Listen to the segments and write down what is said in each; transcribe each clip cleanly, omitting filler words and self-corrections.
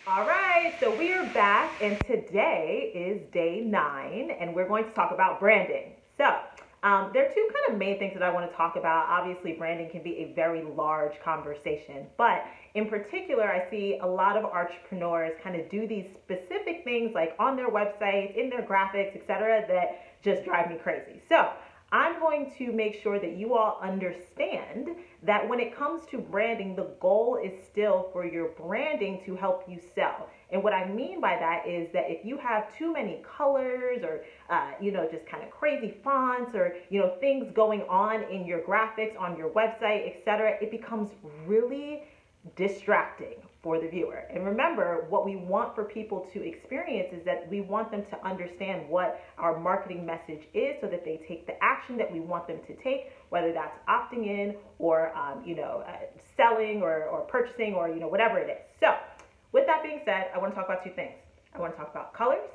All right, so we are back, and today is day 9, and we're going to talk about branding. There are two kind of main things that I want to talk about. Obviously, branding can be a very large conversation, but in particular, I see a lot of entrepreneurs kind of do these specific things like on their websites, in their graphics, etc., that just drive me crazy. So, I'm going to make sure that you all understand that when it comes to branding, the goal is still for your branding to help you sell. And what I mean by that is that if you have too many colors or, just kind of crazy fonts or, things going on in your graphics, on your website, etc., it becomes really distracting for the viewer. And remember, what we want for people to experience is that we want them to understand what our marketing message is so that they take the action that we want them to take, whether that's opting in or, selling or purchasing or, whatever it is. So with that being said, I want to talk about two things. I want to talk about colors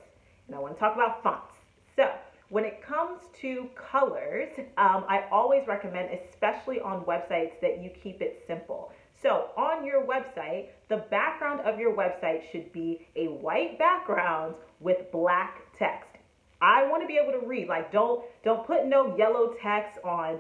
and I want to talk about fonts. So when it comes to colors, I always recommend, especially on websites, that you keep it simple. So on your website, the background of your website should be a white background with black text. I want to be able to read. Like, don't put no yellow text on,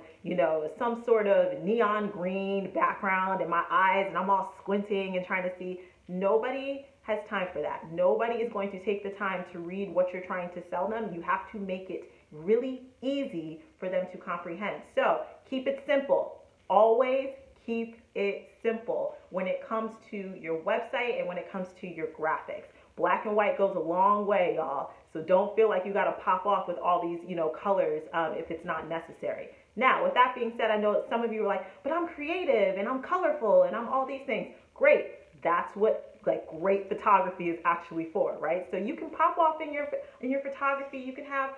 some sort of neon green background in my eyes and I'm all squinting and trying to see. Nobody has time for that. Nobody is going to take the time to read what you're trying to sell them. You have to make it really easy for them to comprehend. So keep it simple. Always keep it simple when it comes to your website and when it comes to your graphics. Black and white goes a long way, y'all. So don't feel like you got to pop off with all these, colors if it's not necessary. Now, with that being said, I know some of you are like, but I'm creative and I'm colorful and I'm all these things. Great. That's what great photography is actually for, right? So you can pop off in your photography. You can have,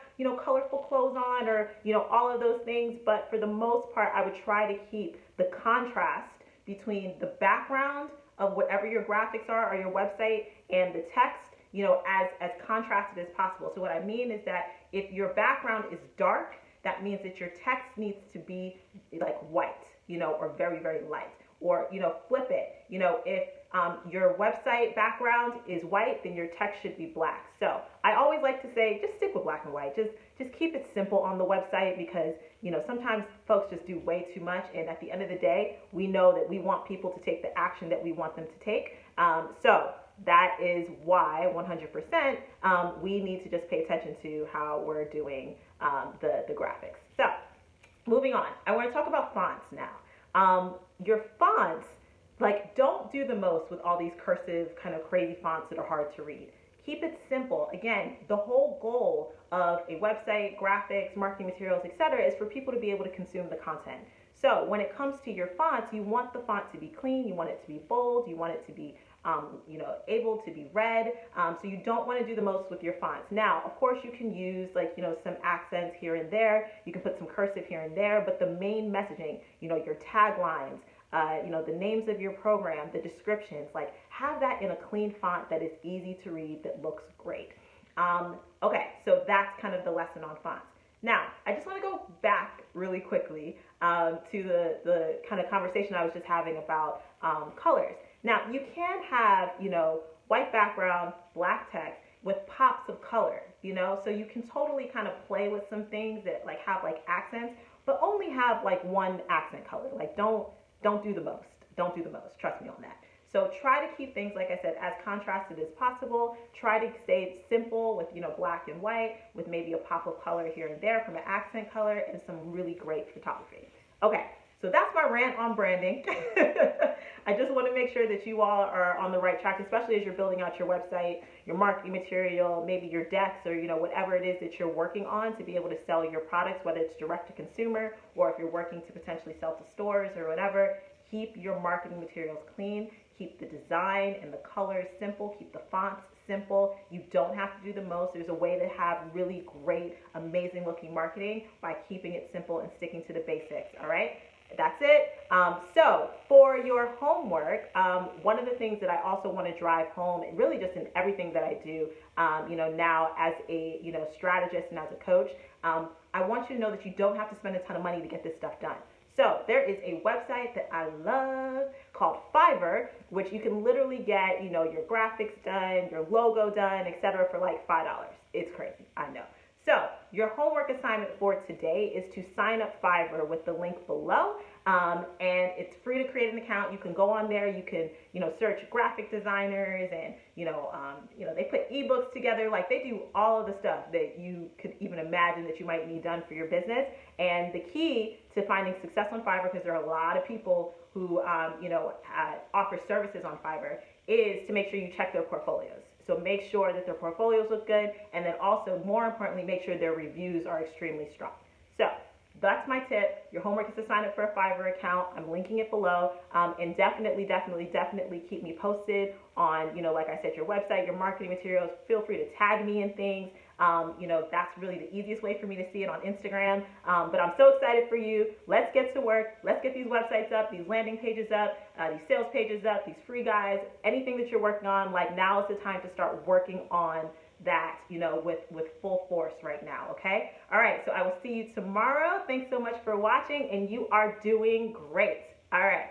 colorful clothes on or, all of those things. But for the most part, I would try to keep the contrast between the background of whatever your graphics are or your website and the text, as contrasted as possible. So what I mean is that if your background is dark, that means that your text needs to be like white, or very, very light. Or, flip it. If your website background is white, then your text should be black. So I always like to say, just stick with black and white. Just keep it simple on the website because, sometimes folks just do way too much. And at the end of the day, we know that we want people to take the action that we want them to take. So that is why 100% we need to just pay attention to how we're doing the graphics. So moving on, I want to talk about fonts now. Your fonts, don't do the most with all these cursive kind of crazy fonts that are hard to read. Keep it simple. Again, the whole goal of a website, graphics, marketing materials, etc., is for people to be able to consume the content. So when it comes to your fonts, you want the font to be clean, you want it to be bold, you want it to be able to be read. So you don't want to do the most with your fonts. Now, of course, you can use some accents here and there. You can put some cursive here and there, but the main messaging, your taglines, the names of your program, the descriptions, have that in a clean font that is easy to read, that looks great. Okay, so that's kind of the lesson on fonts. Now, I just want to go back really quickly to the kind of conversation I was just having about colors. Now, you can have, white background, black text with pops of color, so you can totally kind of play with some things that have accents, but only have one accent color. Don't do the most. Don't do the most. Trust me on that. So try to keep things, like I said, as contrasted as possible. Try to stay simple with, black and white with maybe a pop of color here and there from an accent color and some really great photography. Okay, so that's my rant on branding. I just want to make sure that you all are on the right track, especially as you're building out your website, your marketing material, maybe your decks or, whatever it is that you're working on to be able to sell your products, whether it's direct to consumer or if you're working to potentially sell to stores or whatever. Keep your marketing materials clean. Keep the design and the colors simple. Keep the fonts simple. You don't have to do the most. There's a way to have really great, amazing looking marketing by keeping it simple and sticking to the basics. All right. That's it. So for your homework, one of the things that I also want to drive home, and really just in everything that I do, now as a, strategist and as a coach, I want you to know that you don't have to spend a ton of money to get this stuff done. So there is a website that I love called Fiverr, which you can literally get, your graphics done, your logo done, etc. for like $5. It's crazy, I know. So your homework assignment for today is to sign up Fiverr with the link below, and it's free to create an account. You can go on there. You can, search graphic designers, and they put ebooks together. Like, they do all of the stuff that you could even imagine that you might need done for your business. And the key to finding success on Fiverr, because there are a lot of people who offer services on Fiverr, is to make sure you check their portfolios. So make sure that their portfolios look good, and then also, more importantly, make sure their reviews are extremely strong. So that's my tip. Your homework is to sign up for a Fiverr account. I'm linking it below. And definitely keep me posted on, like I said, your website, your marketing materials. Feel free to tag me in things. That's really the easiest way for me to see it on Instagram. But I'm so excited for you. Let's get to work. Let's get these websites up, these landing pages up, these sales pages up, these free guides, anything that you're working on. Like, now is the time to start working on that, with full force right now, okay? All right, so I will see you tomorrow. Thanks so much for watching, and you are doing great. All right.